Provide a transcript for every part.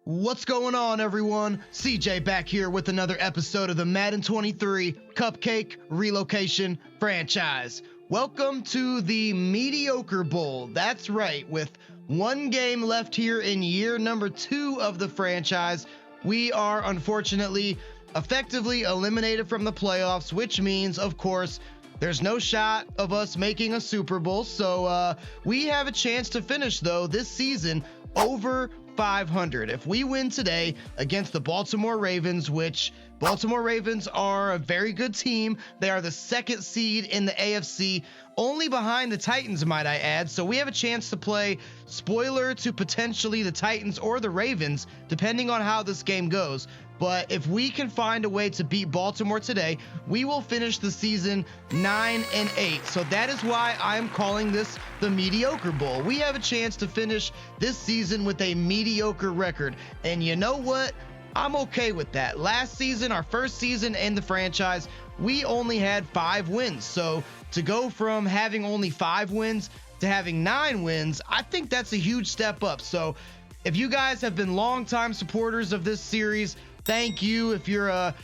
What's going on, everyone? CJ back here with another episode of the Madden 23 Cupcake Relocation Franchise. Welcome to the Mediocre Bowl. That's right, with one game left here in year number 2 of the franchise, we are unfortunately effectively eliminated from the playoffs, which means, of course, there's no shot of us making a Super Bowl. So we have a chance to finish, though, this season over 500 if we win today against the Baltimore Ravens, which Baltimore Ravens are a very good team. They are the 2nd seed in the AFC, only behind the Titans, might I add. So we have a chance to play spoiler to potentially the Titans or the Ravens, depending on how this game goes. But if we can find a way to beat Baltimore today, we will finish the season 9-8. So that is why I'm calling this the Mediocre Bowl. We have a chance to finish this season with a mediocre record. And you know what? I'm okay with that. Last season, our first season in the franchise, we only had 5 wins. So to go from having only 5 wins to having 9 wins, I think that's a huge step up. So if you guys have been longtime supporters of this series, thank you. If you're a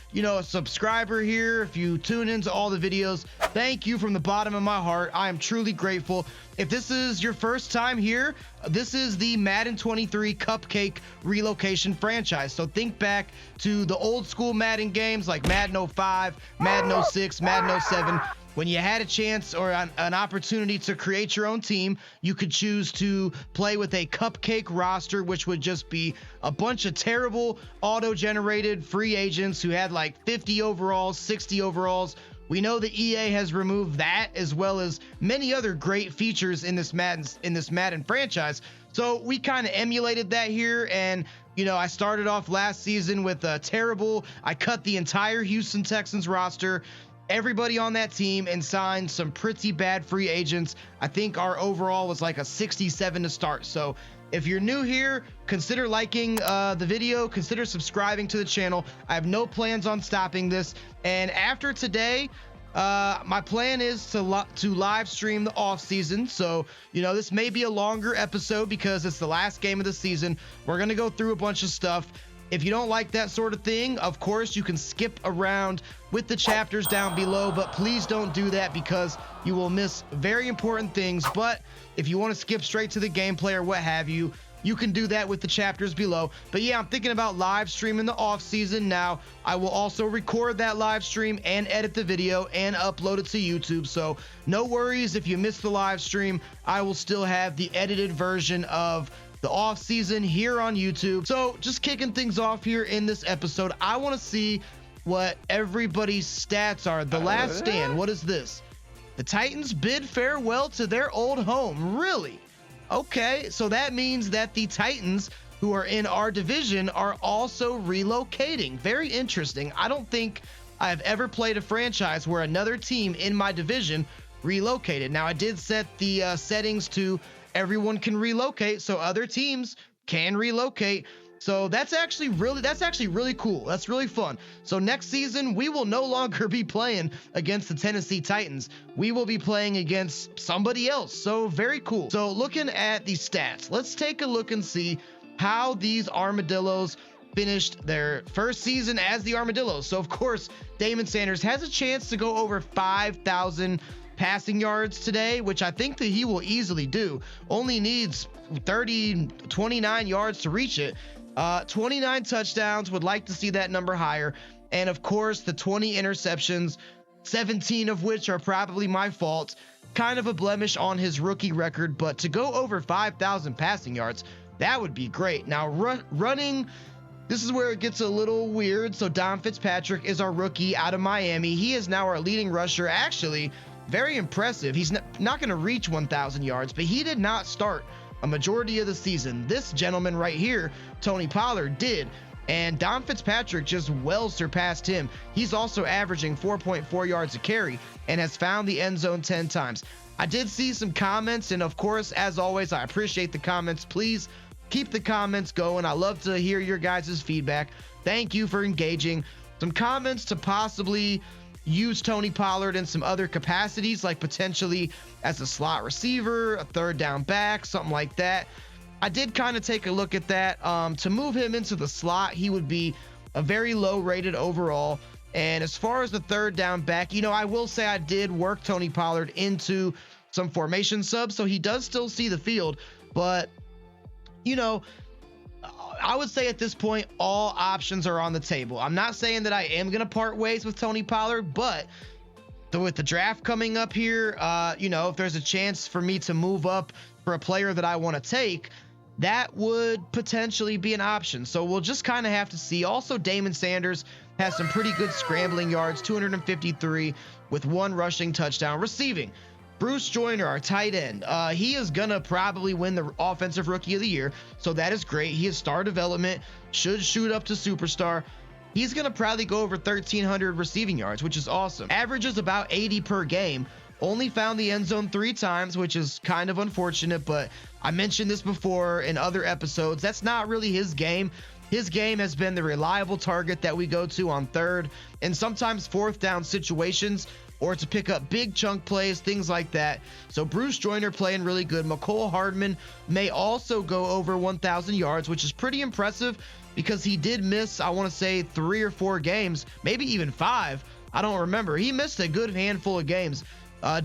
subscriber here, if you tune into all the videos, thank you from the bottom of my heart. I am truly grateful. If this is your first time here, this is the Madden 23 Cupcake Relocation Franchise. So think back to the old school Madden games like Madden 05, Madden 06, Madden 07. When you had a chance or an opportunity to create your own team, you could choose to play with a cupcake roster, which would just be a bunch of terrible auto-generated free agents who had like 50 overalls, 60 overalls. We know that EA has removed that, as well as many other great features in this Madden franchise. So we kind of emulated that here, and I started off last season with a terrible. I cut the entire Houston Texans roster, everybody on that team, and signed some pretty bad free agents. I think our overall was like a 67 to start. So if you're new here, consider liking the video, consider subscribing to the channel. I have no plans on stopping this. And after today, my plan is to live stream the off season. So, this may be a longer episode because it's the last game of the season. We're going to go through a bunch of stuff. If you don't like that sort of thing, of course, you can skip around with the chapters down below, but please don't do that because you will miss very important things. But if you want to skip straight to the gameplay or what have you, you can do that with the chapters below. But yeah, I'm thinking about live streaming the off season now. I will also record that live stream and edit the video and upload it to YouTube. So no worries if you missed the live stream. I will still have the edited version of the off season here on YouTube. So just kicking things off here in this episode, I want to see what everybody's stats are. The Last Stand, what is this? The Titans bid farewell to their old home. Really? Okay, so that means that the Titans, who are in our division, are also relocating. Very interesting. I don't think I've ever played a franchise where another team in my division relocated. Now, I did set the settings to everyone can relocate, so other teams can relocate. So that's actually really cool. That's really fun. So next season, we will no longer be playing against the Tennessee Titans. We will be playing against somebody else. So very cool. So looking at the stats, let's take a look and see how these Armadillos finished their first season as the Armadillos. So of course, Damon Sanders has a chance to go over 5,000 passing yards today, which I think that he will easily do. Only needs 29 yards to reach it. 29 touchdowns, would like to see that number higher. And of course, the 20 interceptions, 17 of which are probably my fault. Kind of a blemish on his rookie record, but to go over 5,000 passing yards, that would be great. Now, running, this is where it gets a little weird. So Don Fitzpatrick is our rookie out of Miami. He is now our leading rusher. Actually, very impressive. He's not going to reach 1,000 yards, but he did not start a majority of the season. This gentleman right here, Tony Pollard, did. And Don Fitzpatrick just well surpassed him. He's also averaging 4.4 yards a carry and has found the end zone 10 times. I did see some comments, and of course, as always, I appreciate the comments. Please keep the comments going. I love to hear your guys' feedback. Thank you for engaging. Some comments to possibly use Tony Pollard in some other capacities, like potentially as a slot receiver, a third down back, something like that. I did kind of take a look at that. To move him into the slot, he would be a very low rated overall. And as far as the third down back, I will say I did work Tony Pollard into some formation subs, so he does still see the field. But, I would say at this point, all options are on the table. I'm not saying that I am going to part ways with Tony Pollard, but with the draft coming up here, if there's a chance for me to move up for a player that I want to take, that would potentially be an option. So we'll just kind of have to see. Also, Damon Sanders has some pretty good scrambling yards, 253 with 1 rushing touchdown. Receiving, Bruce Joyner, our tight end, he is gonna probably win the offensive rookie of the year, so that is great. He is star development, should shoot up to superstar. He's gonna probably go over 1,300 receiving yards, which is awesome. Averages about 80 per game. Only found the end zone 3 times, which is kind of unfortunate, but I mentioned this before in other episodes. That's not really his game. His game has been the reliable target that we go to on 3rd and sometimes 4th down situations, or to pick up big chunk plays, things like that. So Bruce Joyner playing really good. McCole Hardman may also go over 1,000 yards, which is pretty impressive because he did miss, I want to say, 3 or 4 games, maybe even 5. I don't remember. He missed a good handful of games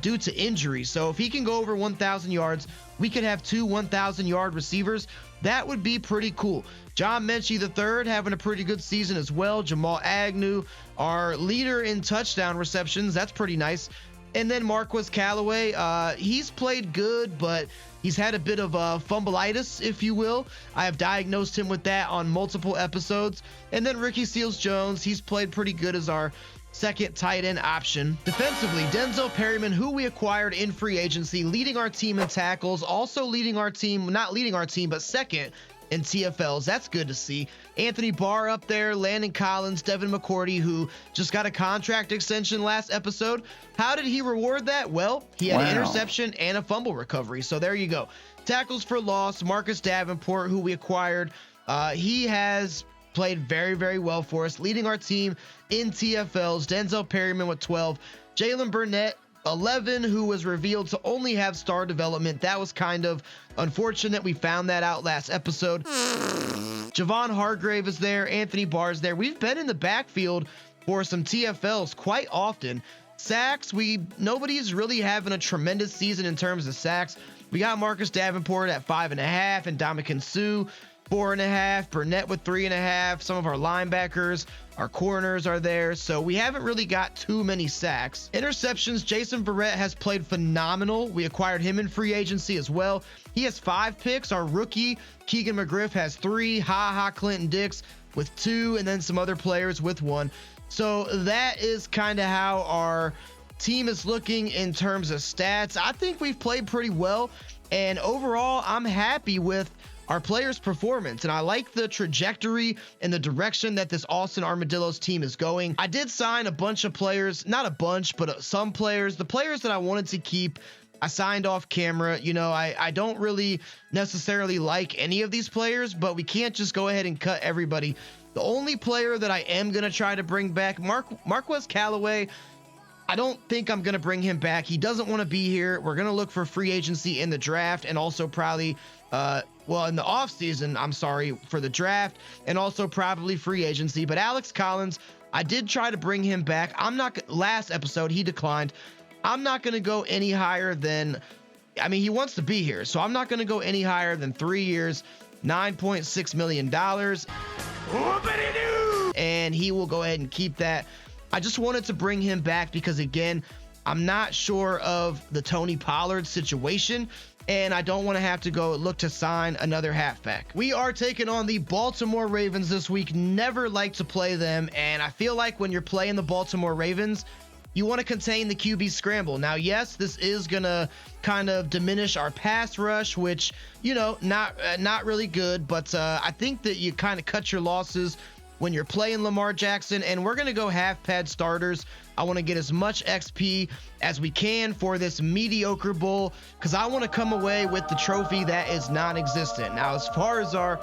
due to injury. So if he can go over 1,000 yards, we could have 2 1,000-yard receivers. That would be pretty cool. John Mechie III having a pretty good season as well. Jamal Agnew, our leader in touchdown receptions. That's pretty nice. And then Marquez Callaway, he's played good, but he's had a bit of fumbleitis, if you will. I have diagnosed him with that on multiple episodes. And then Ricky Seals-Jones, he's played pretty good as our second tight end option. Defensively, Denzel Perryman, who we acquired in free agency, leading our team in tackles, also leading our team, not leading our team, but second in TFLs. That's good to see. Anthony Barr up there, Landon Collins, Devin McCourty, who just got a contract extension last episode. How did he reward that? Well, he had an interception and a fumble recovery. So there you go. Tackles for loss, Marcus Davenport, who we acquired. He has played very, very well for us, leading our team in TFLs. Denzel Perryman with 12. Jalen Burnett, 11, who was revealed to only have star development. That was kind of unfortunate. We found that out last episode. Javon Hargrave is there. Anthony Barr is there. We've been in the backfield for some TFLs quite often. Sacks, nobody's really having a tremendous season in terms of sacks. We got Marcus Davenport at 5.5 and Ndamukong Suh 4.5, Burnett with 3.5. Some of our linebackers, our corners are there. So we haven't really got too many sacks. Interceptions, Jason Verrett has played phenomenal. We acquired him in free agency as well. He has 5 picks. Our rookie, Keegan McGriff, has 3. Clinton Dix with 2, and then some other players with 1. So that is kind of how our team is looking in terms of stats. I think we've played pretty well, and overall, I'm happy with our players' performance, and I like the trajectory and the direction that this Austin Armadillos team is going. I did sign a bunch of players, not a bunch, but some players. The players that I wanted to keep, I signed off camera. I don't really necessarily like any of these players, but we can't just go ahead and cut everybody. The only player that I am going to try to bring back, Marquez Callaway, I don't think I'm going to bring him back. He doesn't want to be here. We're going to look for free agency in the draft, and also probably in the offseason, for the draft, and also probably free agency. But Alex Collins, I did try to bring him back. Last episode, he declined. I'm not going to go any higher than, he wants to be here, so I'm not going to go any higher than 3 years, $9.6 million. And he will go ahead and keep that. I just wanted to bring him back because, again, I'm not sure of the Tony Pollard situation, and I don't want to have to go look to sign another halfback. We are taking on the Baltimore Ravens this week. Never like to play them, and I feel like when you're playing the Baltimore Ravens, you want to contain the QB scramble. Now, yes, this is going to kind of diminish our pass rush, which, not really good, but I think that you kind of cut your losses when you're playing Lamar Jackson, and we're going to go half pad starters. I want to get as much XP as we can for this mediocre bowl because I want to come away with the trophy that is non-existent. Now, as far as our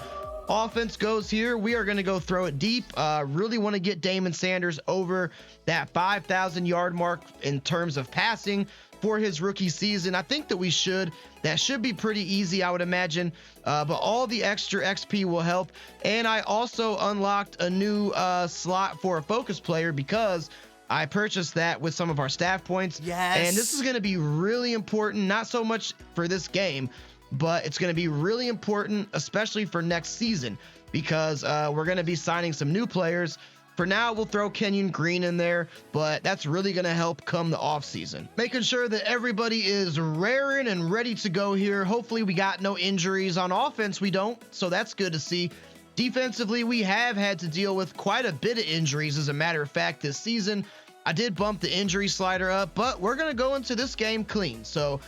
offense goes here, we are going to go throw it deep. Really want to get Damon Sanders over that 5,000 yard mark in terms of passing. for his rookie season. I think that that should be pretty easy, I would imagine, but all the extra XP will help. And I also unlocked a new slot for a focus player because I purchased that with some of our staff points. Yes. And this is going to be really important, not so much for this game, but it's going to be really important, especially for next season, because we're going to be signing some new players. For now, we'll throw Kenyon Green in there, but that's really going to help come the offseason. Making sure that everybody is raring and ready to go here. Hopefully, we got no injuries. On offense, we don't, so that's good to see. Defensively, we have had to deal with quite a bit of injuries, as a matter of fact, this season. I did bump the injury slider up, but we're going to go into this game clean. So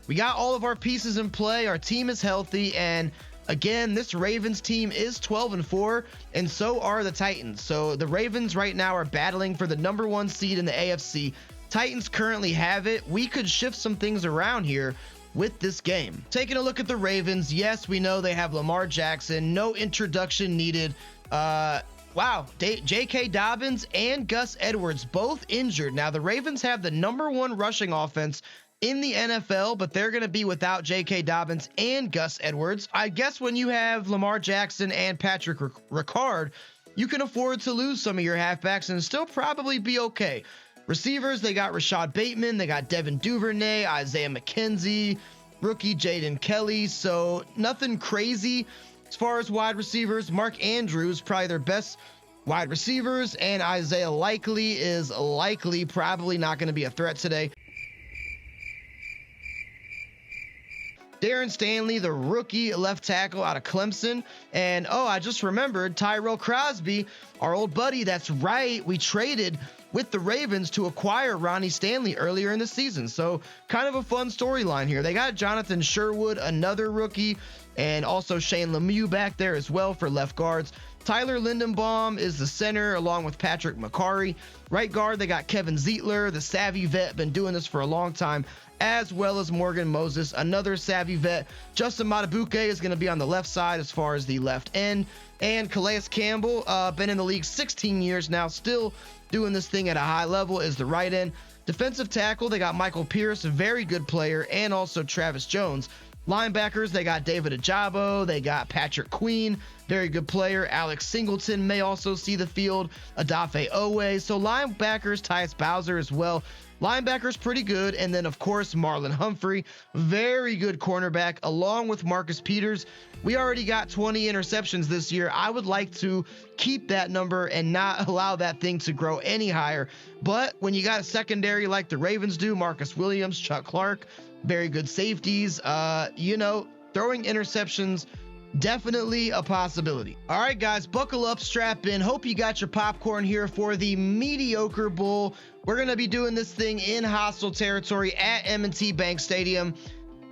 we got all of our pieces in play. Our team is healthy, and again, this Ravens team is 12-4, and so are the Titans. So the Ravens right now are battling for the #1 seed in the AFC. Titans currently have it. We could shift some things around here with this game. Taking a look at the Ravens, yes, we know they have Lamar Jackson. No introduction needed. Wow, J.K. Dobbins and Gus Edwards both injured. Now, the Ravens have the #1 rushing offense in the NFL, but they're going to be without J.K. Dobbins and Gus Edwards. I guess when you have Lamar Jackson and Patrick Ricard, you can afford to lose some of your halfbacks and still probably be okay. Receivers, they got Rashad Bateman, they got Devin Duvernay, Isaiah McKenzie, rookie Jaden Kelly, so nothing crazy as far as wide receivers. Mark Andrews, probably their best wide receivers, and Isaiah Likely is probably not going to be a threat today. Darren Stanley, the rookie left tackle out of Clemson. And I just remembered Tyrell Crosby, our old buddy. That's right, we traded with the Ravens to acquire Ronnie Stanley earlier in the season. So kind of a fun storyline here. They got Jonathan Sherwood, another rookie, and also Shane Lemieux back there as well for left guards. Tyler Lindenbaum is the center along with Patrick McCarry. Right guard, they got Kevin Zietler, the savvy vet, been doing this for a long time, as well as Morgan Moses, another savvy vet. Justin Matabuke is going to be on the left side as far as the left end. And Calais Campbell, been in the league 16 years now, still doing this thing at a high level, is the right end. Defensive tackle, they got Michael Pierce, a very good player, and also Travis Jones. Linebackers, they got David Ajabo, they got Patrick Queen, very good player. Alex Singleton may also see the field, Adafe Owe. So linebackers, Tyus Bowser as well. Linebackers pretty good, and then of course Marlon Humphrey, very good cornerback, along with Marcus Peters. We already got 20 interceptions this year. I would like to keep that number and not allow that thing to grow any higher. But when you got a secondary like the Ravens do, Marcus Williams, Chuck Clark, very good safeties, throwing interceptions, definitely a possibility. All right, guys, buckle up, strap in. Hope you got your popcorn here for the Mediocre Bowl. We're going to be doing this thing in hostile territory at M&T Bank Stadium.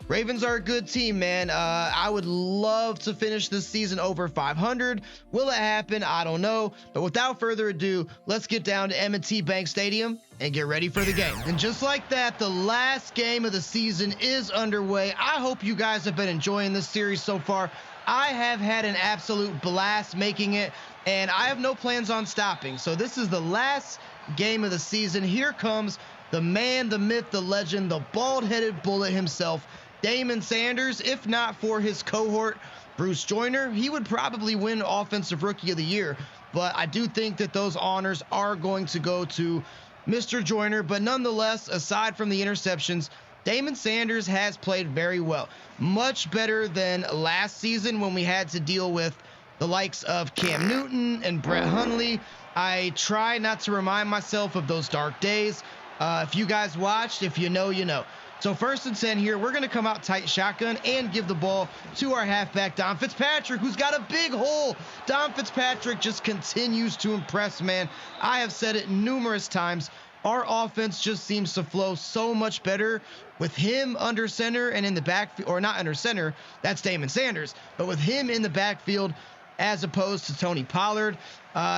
Ravens are a good team, man. I would love to finish this season over 500. Will it happen? I don't know. But without further ado, let's get down to M&T Bank Stadium and get ready for the game. And just like that, the last game of the season is underway. I hope you guys have been enjoying this series so far. I have had an absolute blast making it, and I have no plans on stopping. So this is the last game of the season. Here comes the man, the myth, the legend, the bald-headed bullet himself, Damon Sanders. If not for his cohort, Bruce Joyner, he would probably win Offensive Rookie of the Year. But I do think that those honors are going to go to Mr. Joyner. But nonetheless, aside from the interceptions, Damon Sanders has played very well. Much better than last season when we had to deal with the likes of Cam Newton and Brett Hundley. I try not to remind myself of those dark days. If you guys watched, if you know, you know. So 1st and 10 here. We're going to come out tight shotgun and give the ball to our halfback, Dom Fitzpatrick, who's got a big hole. Dom Fitzpatrick just continues to impress, man. I have said it numerous times. Our offense just seems to flow so much better with him under center and in the backfield, or not under center, that's Damon Sanders, but with him in the backfield as opposed to Tony Pollard.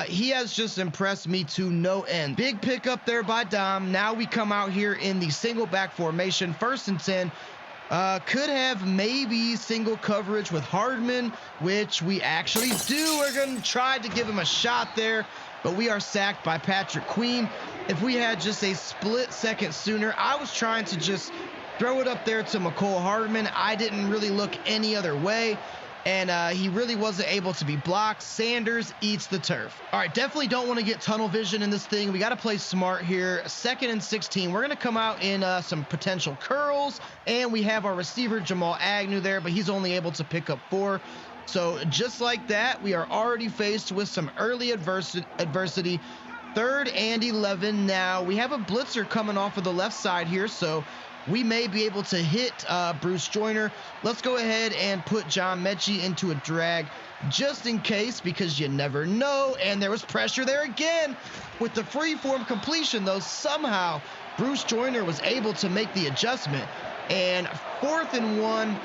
He has just impressed me to no end. Big pickup there by Dom. Now we come out here in the single back formation, 1st and 10. Could have maybe single coverage with Hardman, which we actually do. We're going to try to give him a shot there. but we are sacked by Patrick Queen. If we had just a split second sooner, I was trying to just throw it up there to McCole Hardman. I didn't really look any other way, and he really wasn't able to be blocked. Sanders eats the turf. All right, definitely don't want to get tunnel vision in this thing. We got to play smart here. 2nd and 16. We're going to come out in some potential curls, and we have our receiver Jamal Agnew there, but he's only able to pick up 4. So just like that, we are already faced with some early adversity. 3rd and 11 now. We have a blitzer coming off of the left side here, so we may be able to hit Bruce Joyner. Let's go ahead and put John Mechie into a drag just in case, because you never know. And there was pressure there again with the freeform completion, though somehow Bruce Joyner was able to make the adjustment. And 4th and 1.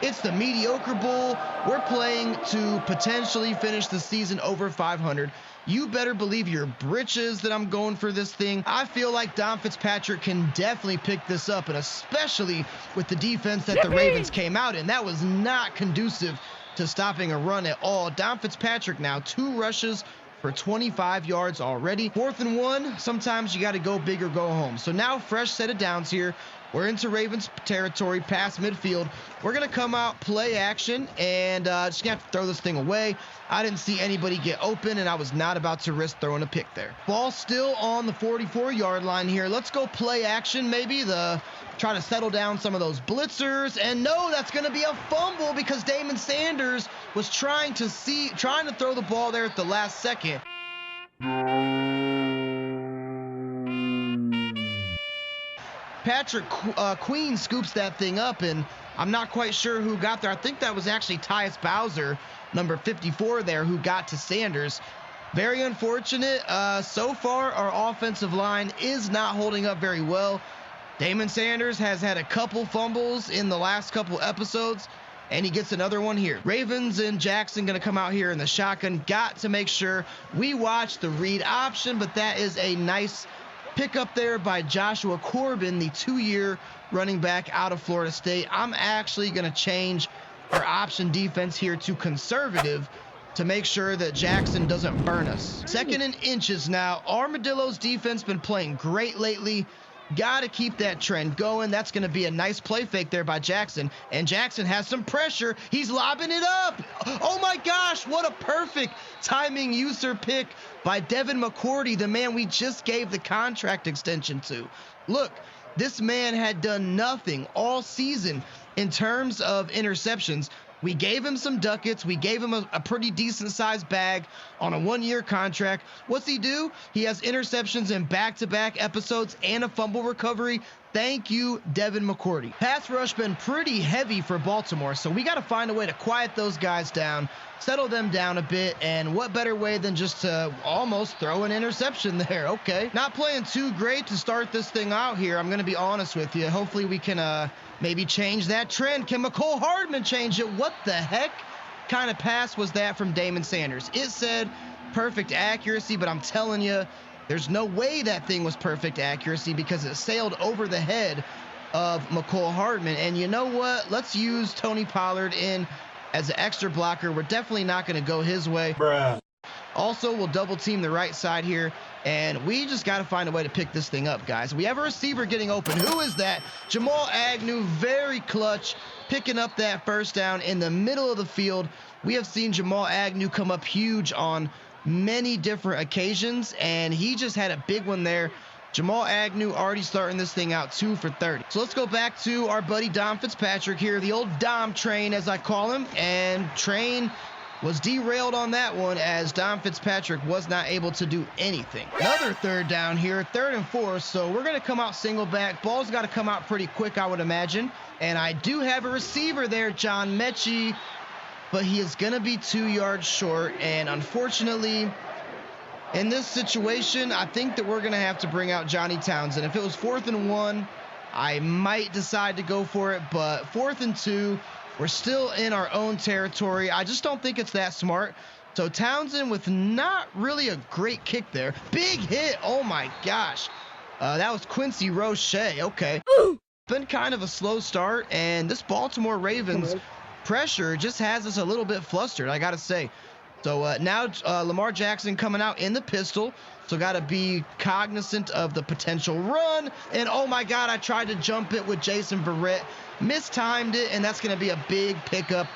It's the Mediocre Bowl. We're playing to potentially finish the season over 500. You better believe your britches that I'm going for this thing. I feel like Don Fitzpatrick can definitely pick this up, and especially with the defense that the Ravens came out in. That was not conducive to stopping a run at all. Don Fitzpatrick now 2 rushes for 25 yards already. 4th and 1. Sometimes you got to go big or go home. So now fresh set of downs here. We're into Ravens territory, past midfield. We're going to come out, play action, and just going to have to throw this thing away. I didn't see anybody get open, and I was not about to risk throwing a pick there. Ball still on the 44-yard line here. Let's go play action, maybe try to settle down some of those blitzers. And no, that's going to be a fumble because Damon Sanders was trying to throw the ball there at the last second. Patrick Queen scoops that thing up, and I'm not quite sure who got there. I think that was actually Tyus Bowser, number 54 there, who got to Sanders. Very unfortunate. So far, our offensive line is not holding up very well. Damon Sanders has had a couple fumbles in the last couple episodes, and he gets another one here. Ravens and Jackson going to come out here in the shotgun. Got to make sure we watch the read option, but that is a nice pick up there by Joshua Corbin, the 2-year running back out of Florida State. I'm actually going to change our option defense here to conservative to make sure that Jackson doesn't burn us. 2nd and inches now. Armadillo's defense been playing great lately. Got to keep that trend going. That's going to be a nice play fake there by Jackson. And Jackson has some pressure. He's lobbing it up. Oh my gosh, what a perfect timing user pick by Devin McCourty, the man we just gave the contract extension to. Look, this man had done nothing all season in terms of interceptions. We gave him some ducats. We gave him a pretty decent sized bag on a 1-year contract. What's he do? He has interceptions in back-to-back episodes and a fumble recovery. Thank you, Devin McCourty. Pass rush been pretty heavy for Baltimore, so we got to find a way to quiet those guys down, settle them down a bit, and what better way than just to almost throw an interception there. Okay, not playing too great to start this thing out here. I'm going to be honest with you. Hopefully we can maybe change that trend. Can McCole Hardman change it? What the heck kind of pass was that from Damon Sanders? It said perfect accuracy, but I'm telling you, there's no way that thing was perfect accuracy because it sailed over the head of McCole Hardman. And you know what? Let's use Tony Pollard in as an extra blocker. We're definitely not going to go his way. Bruh. Also, we'll double team the right side here, and we just got to find a way to pick this thing up, guys. We have a receiver getting open. Who is that? Jamal Agnew, very clutch, picking up that first down in the middle of the field. We have seen Jamal Agnew come up huge on many different occasions, and he just had a big one there. Jamal Agnew already starting this thing out 2 for 30. So let's go back to our buddy Don Fitzpatrick here, the old Dom train as I call him, and train was derailed on that one as Don Fitzpatrick was not able to do anything. Another 3rd down here, 3rd and 4, so we're going to come out single back. Ball's got to come out pretty quick, I would imagine, and I do have a receiver there, John Mechie, but he is going to be 2 yards short, and unfortunately, in this situation, I think that we're going to have to bring out Johnny Townsend. If it was 4th and 1, I might decide to go for it, but 4th and 2, we're still in our own territory. I just don't think it's that smart. So Townsend with not really a great kick there. Big hit. Oh my gosh. That was Quincy Roche. Okay. Been kind of a slow start, and this Baltimore Ravens pressure just has us a little bit flustered, I got to say. So now Lamar Jackson coming out in the pistol. So got to be cognizant of the potential run. And oh my God, I tried to jump it with Jason Verrett. Mistimed it, and that's going to be a big pickup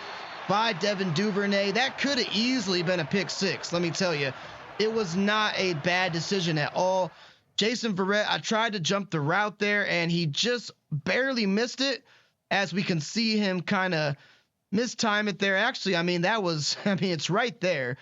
by Devin Duvernay. That could have easily been a pick six, let me tell you. It was not a bad decision at all. Jason Verrett, I tried to jump the route there, and he just barely missed it. As we can see him kind of mistime it there. Actually, it's right there.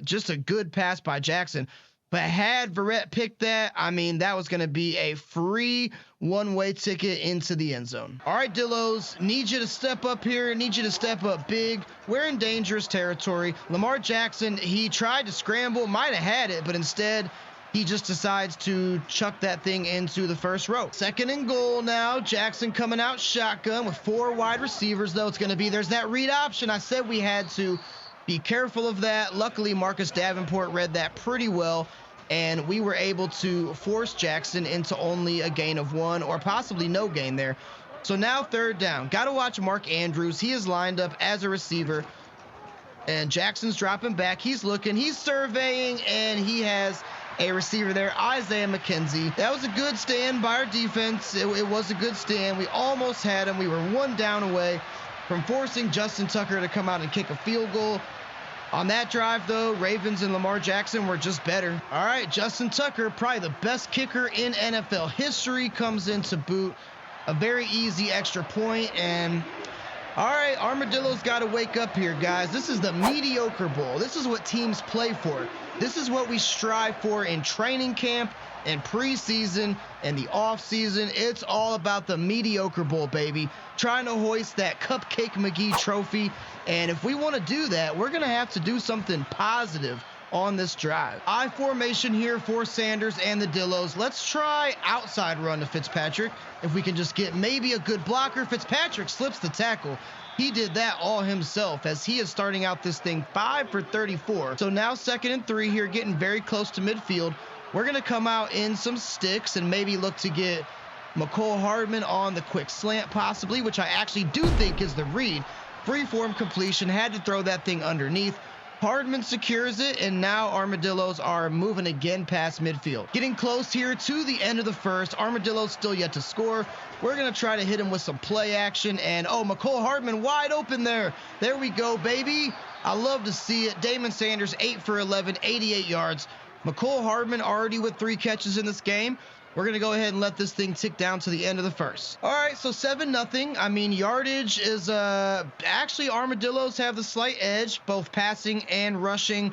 Just a good pass by Jackson. But had Verrett picked that, that was going to be a free one-way ticket into the end zone. All right, Dillos, need you to step up here. Need you to step up big. We're in dangerous territory. Lamar Jackson, he tried to scramble, might have had it, but instead he just decides to chuck that thing into the first row. Second and goal now. Jackson coming out shotgun with 4 wide receivers, though. It's going to be, there's that read option. I said we had to be careful of that. Luckily, Marcus Davenport read that pretty well, and we were able to force Jackson into only a gain of 1 or possibly no gain there. So now third down. Got to watch Mark Andrews. He is lined up as a receiver, and Jackson's dropping back. He's looking, he's surveying, and he has a receiver there, Isaiah McKenzie. That was a good stand by our defense. It was a good stand. We almost had him. We were 1 down away from forcing Justin Tucker to come out and kick a field goal. On that drive, though, Ravens and Lamar Jackson were just better. All right, Justin Tucker, probably the best kicker in NFL history, comes in to boot a very easy extra point. And all right, Armadillo's got to wake up here, guys. This is the Mediocre Bowl. This is what teams play for. This is what we strive for in training camp and preseason and the offseason. It's all about the Mediocre Bowl, baby. Trying to hoist that Cupcake McGee trophy. And if we want to do that, we're going to have to do something positive on this drive. I formation here for Sanders and the Dillos. Let's try outside run to Fitzpatrick. If we can just get maybe a good blocker. Fitzpatrick slips the tackle. He did that all himself, as he is starting out this thing 5 for 34. So now 2nd and 3 here, getting very close to midfield. We're going to come out in some sticks and maybe look to get McCole Hardman on the quick slant possibly, which I actually do think is the read. Freeform completion, had to throw that thing underneath. Hardman secures it, and now Armadillos are moving again past midfield. Getting close here to the end of the first. Armadillos still yet to score. We're going to try to hit him with some play action, and oh, McCole Hardman wide open there. There we go, baby. I love to see it. Damon Sanders, 8 for 11, 88 yards. McCole Hardman already with 3 catches in this game. We're going to go ahead and let this thing tick down to the end of the first. All right, so 7-0. Yardage is actually Armadillos have the slight edge, both passing and rushing.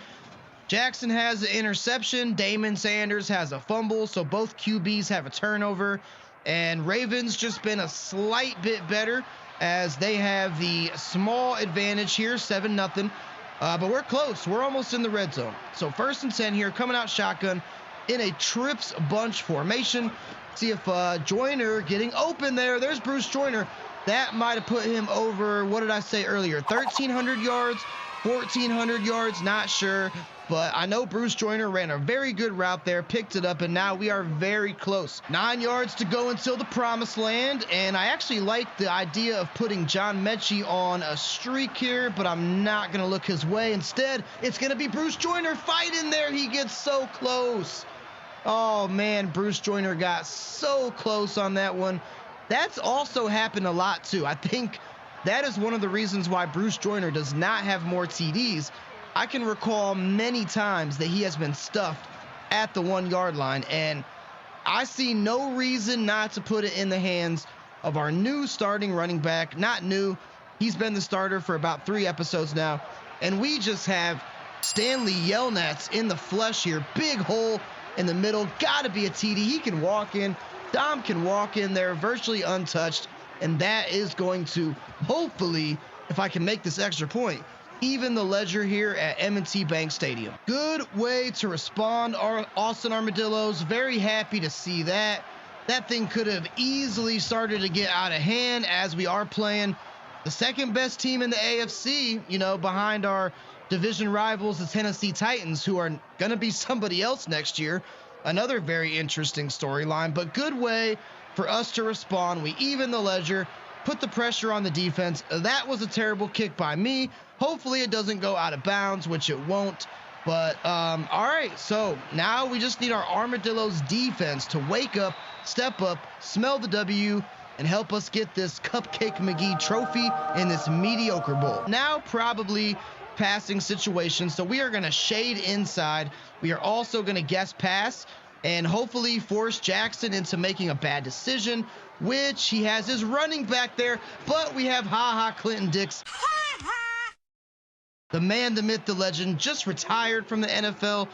Jackson has an interception. Damon Sanders has a fumble, so both QBs have a turnover. And Ravens just been a slight bit better, as they have the small advantage here, 7-0. But we're close. We're almost in the red zone. So 1st and 10 here, coming out shotgun in a trips bunch formation. See if Joyner getting open there. There's Bruce Joyner. That might have put him over, what did I say earlier? 1,300 yards, 1,400 yards, not sure. But I know Bruce Joyner ran a very good route there, picked it up, and now we are very close. 9 yards to go until the promised land, and I actually like the idea of putting John Mechie on a streak here, but I'm not going to look his way. Instead, it's going to be Bruce Joyner fighting there. He gets so close. Oh, man, Bruce Joyner got so close on that one. That's also happened a lot, too. I think that is one of the reasons why Bruce Joyner does not have more TDs. I can recall many times that he has been stuffed at the 1-yard line, and I see no reason not to put it in the hands of our new starting running back. Not new. He's been the starter for about 3 episodes now, and we just have Stanley Yelnats in the flesh here. Big hole in the middle. Got to be a TD. He can walk in. Dom can walk in there virtually untouched, and that is going to, hopefully, if I can make this extra point, even the ledger here at M&T Bank Stadium. Good way to respond, our Austin Armadillos. Very happy to see that. That thing could have easily started to get out of hand, as we are playing the second best team in the AFC, behind our division rivals, the Tennessee Titans, who are going to be somebody else next year. Another very interesting storyline, but good way for us to respond. We even the ledger, put the pressure on the defense. That was a terrible kick by me. Hopefully it doesn't go out of bounds, which it won't. But all right, so now we just need our Armadillo's defense to wake up, step up, smell the W, and help us get this Cupcake McGee trophy in this mediocre bowl. Now probably passing situation, so we are going to shade inside. We are also going to guess pass and hopefully force Jackson into making a bad decision, which he has his running back there, but we have Clinton Dix. The man, the myth, the legend, just retired from the NFL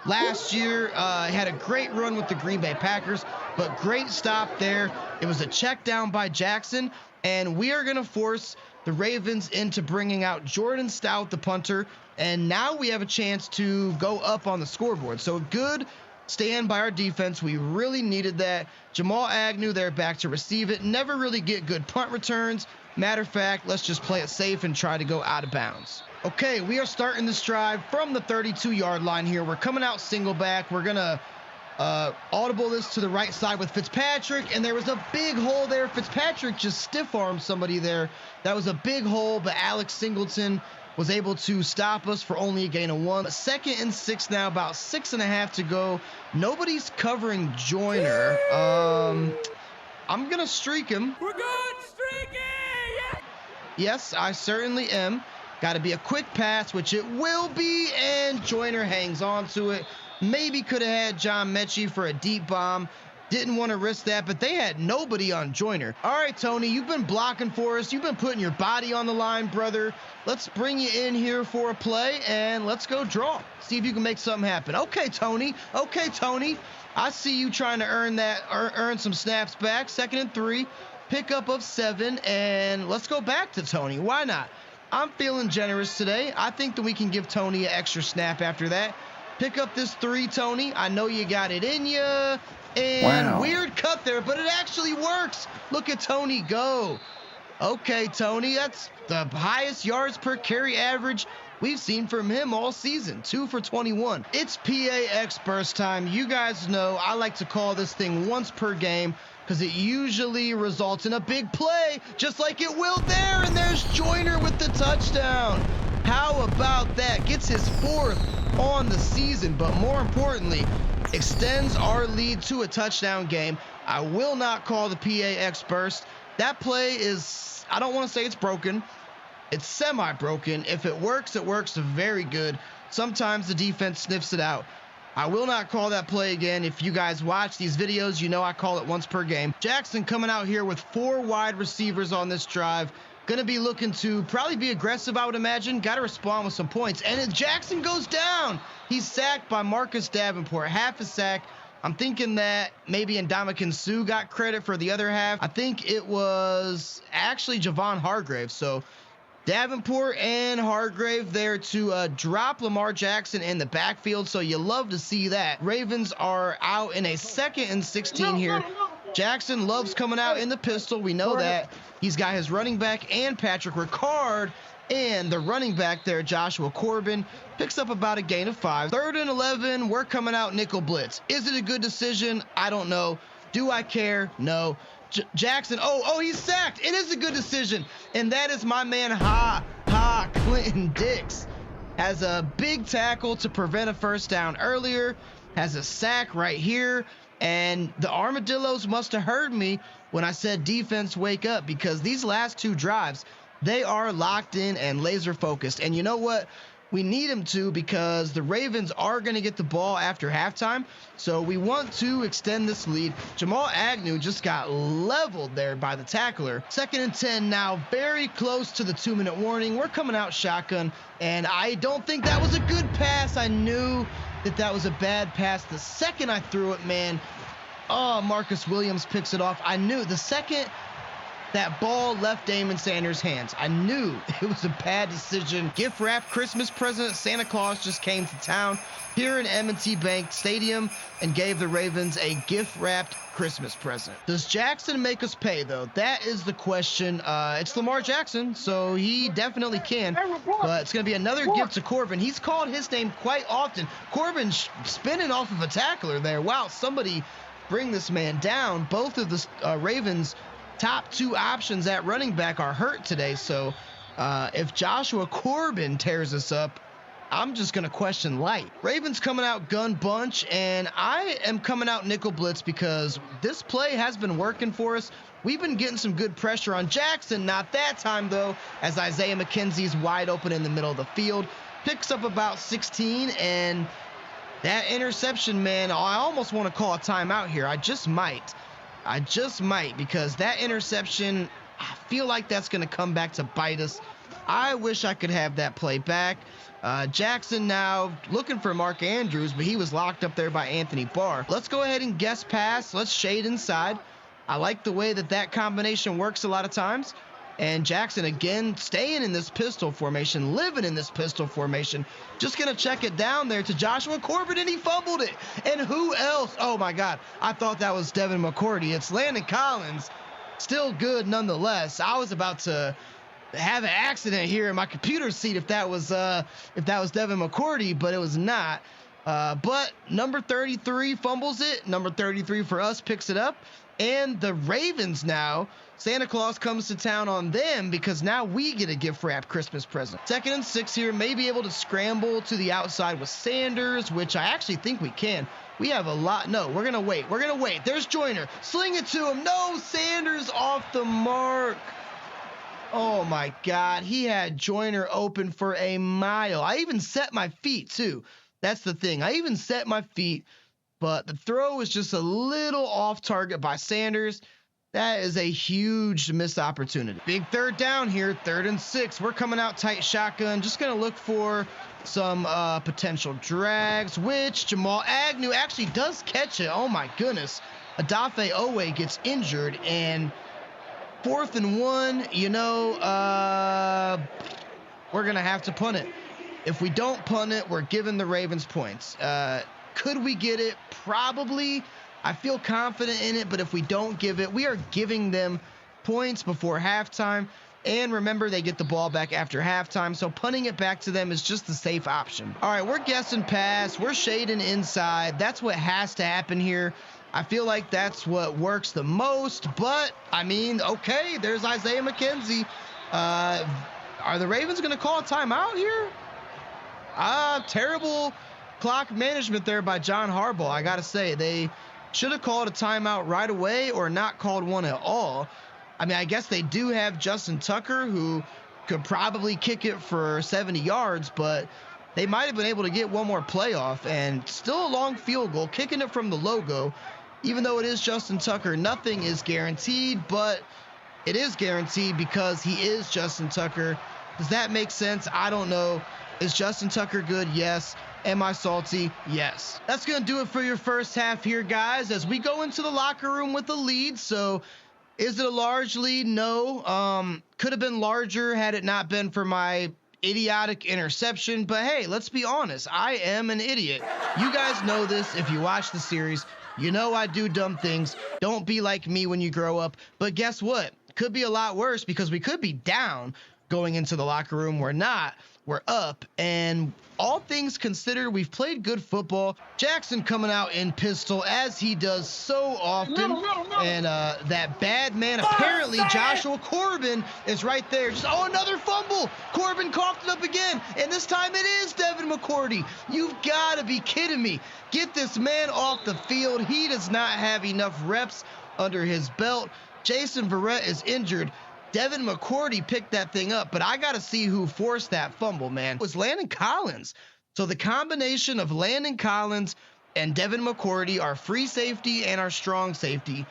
last year. Had a great run with the Green Bay Packers, but great stop there. It was a check down by Jackson, and we are going to force the Ravens into bringing out Jordan Stout, the punter, and now we have a chance to go up on the scoreboard. So good stand by our defense. We really needed that. Jamal Agnew there back to receive it. Never really get good punt returns. Matter of fact, let's just play it safe and try to go out of bounds. Okay, we are starting this drive from the 32-yard line here. We're coming out single back. We're going to audible this to the right side with Fitzpatrick, and there was a big hole there. Fitzpatrick just stiff-armed somebody there. That was a big hole, but Alex Singleton was able to stop us for only a gain of 1. 2nd and 6 now, about 6.5 to go. Nobody's covering Joyner. I'm going to streak him. We're good, streaking! Yeah. Yes, I certainly am. Got to be a quick pass, which it will be, and Joyner hangs on to it. Maybe could have had John Mechie for a deep bomb. Didn't want to risk that, but they had nobody on Joyner. All right, Tony, you've been blocking for us. You've been putting your body on the line, brother. Let's bring you in here for a play, and let's go draw. See if you can make something happen. Okay, Tony. Okay, Tony. I see you trying to earn some snaps back. 2nd and 3. Pickup of 7, and let's go back to Tony. Why not? I'm feeling generous today. I think that we can give Tony an extra snap after that. Pick up this 3, Tony. I know you got it in you. And wow. Weird cut there, but it actually works. Look at Tony go. Okay, Tony, that's the highest yards per carry average we've seen from him all season. 2 for 21. It's PAX burst time. You guys know I like to call this thing once per game because it usually results in a big play, just like it will there. And there's Joyner with the touchdown. How about that? Gets his 4th on the season, but more importantly, extends our lead to a touchdown game. I will not call the PAX burst. That play is, I don't want to say it's broken. It's semi-broken. If it works very good. Sometimes the defense sniffs it out. I will not call that play again. If you guys watch these videos, you know I call it once per game. Jackson coming out here with 4 wide receivers on this drive. Going to be looking to probably be aggressive, I would imagine. Got to respond with some points. And Jackson goes down. He's sacked by Marcus Davenport. Half a sack. I'm thinking that maybe Ndamukong Suh got credit for the other half. I think it was actually Javon Hargrave. So Davenport and Hargrave there to drop Lamar Jackson in the backfield. So you love to see that. Ravens are out in a 2nd and 16 here. Jackson loves coming out in the pistol. We know that. He's got his running back and Patrick Ricard, and the running back there, Joshua Corbin, picks up about a gain of 5. 3rd and 11, we're coming out nickel blitz. Is it a good decision? I don't know. Do I care? No. Jackson, he's sacked. It is a good decision, and that is my man Clinton Dix. Has a big tackle to prevent a first down earlier, has a sack right here, and the Armadillos must have heard me when I said defense wake up, because these last 2 drives, they are locked in and laser focused. And you know what? We need them to, because the Ravens are going to get the ball after halftime. So we want to extend this lead. Jamal Agnew just got leveled there by the tackler. 2nd and 10 now, very close to the 2-minute warning. We're coming out shotgun, and I don't think that was a good pass. I knew that was a bad pass the second I threw it, man. Oh, Marcus Williams picks it off. I knew the second that ball left Damon Sanders' hands, I knew it was a bad decision. Gift wrap Christmas present. Santa Claus just came to town here in M&T Bank Stadium and gave the Ravens a gift wrapped Christmas present. Does Jackson make us pay, though? That is the question. It's Lamar Jackson, so he definitely can. But it's going to be another gift to Corbin. He's called his name quite often. Corbin spinning off of a tackler there. Wow, somebody bring this man down. Both of the Ravens' top 2 options at running back are hurt today, so If Joshua Corbin tears us up, I'm just going to question light. Ravens coming out gun bunch, and I am coming out nickel blitz because this play has been working for us. We've been getting some good pressure on Jackson. Not that time, though, as Isaiah McKenzie's wide open in the middle of the field. Picks up about 16, and that interception, man, I almost want to call a timeout here. I just might because that interception, I feel like that's going to come back to bite us. I wish I could have that play back. Jackson now looking for Mark Andrews, but he was locked up there by Anthony Barr. Let's go ahead and guess pass. Let's shade inside. I like the way that combination works a lot of times. And Jackson again staying in this pistol formation, living in this pistol formation. Just going to check it down there to Joshua Corbin, and he fumbled it. And who else? Oh, my God. I thought that was Devin McCourty. It's Landon Collins. Still good nonetheless. I was about to have an accident here in my computer seat if that was Devin McCourty, but it was not. But number 33 fumbles it. Number 33 for us picks it up. And the Ravens now, Santa Claus comes to town on them because now we get a gift wrap Christmas present. 2nd and 6 here, may be able to scramble to the outside with Sanders, which I actually think we can. We have a lot. No, we're going to wait. We're going to wait. There's Joyner. Sling it to him. No, Sanders off the mark. Oh, my God. He had Joyner open for a mile. I even set my feet, too. That's the thing. I even set my feet. But the throw was just a little off target by Sanders. That is a huge missed opportunity. Big 3rd down here, 3rd and 6. We're coming out tight shotgun. Just going to look for some potential drags, which Jamal Agnew actually does catch it. Oh, my goodness. Adafe Owe gets injured. And 4th and 1, we're going to have to punt it. If we don't punt it, we're giving the Ravens points. Could we get it? Probably. I feel confident in it, but if we don't give it, we are giving them points before halftime. And remember, they get the ball back after halftime, so punting it back to them is just the safe option. All right, we're guessing pass. We're shading inside. That's what has to happen here. I feel like that's what works the most, but, I mean, okay, there's Isaiah McKenzie. Are the Ravens going to call a timeout here? Terrible clock management there by John Harbaugh. I got to say, they should have called a timeout right away or not called one at all. I mean, I guess they do have Justin Tucker, who could probably kick it for 70 yards, but they might have been able to get one more play off, and still a long field goal, kicking it from the logo. Even though it is Justin Tucker, nothing is guaranteed, but it is guaranteed because he is Justin Tucker. Does that make sense? I don't know. Is Justin Tucker good? Yes. Am I salty? Yes. That's going to do it for your first half here, guys, as we go into the locker room with a lead. So is it a large lead? No. Could have been larger had it not been for my idiotic interception. But hey, let's be honest. I am an idiot. You guys know this if you watch the series. You know I do dumb things. Don't be like me when you grow up. But guess what? Could be a lot worse because we could be down going into the locker room. We're not. We're up, and all things considered, we've played good football. Jackson coming out in pistol, as he does so often, and that bad man, apparently Joshua Corbin, is right there. Another fumble. Corbin coughed it up again, and this time it is Devin McCourty. You've got to be kidding me. Get this man off the field. He does not have enough reps under his belt. Jason Verrett is injured. Devin McCourty picked that thing up, but I got to see who forced that fumble, man. It was Landon Collins. So the combination of Landon Collins and Devin McCourty, our free safety and our strong safety,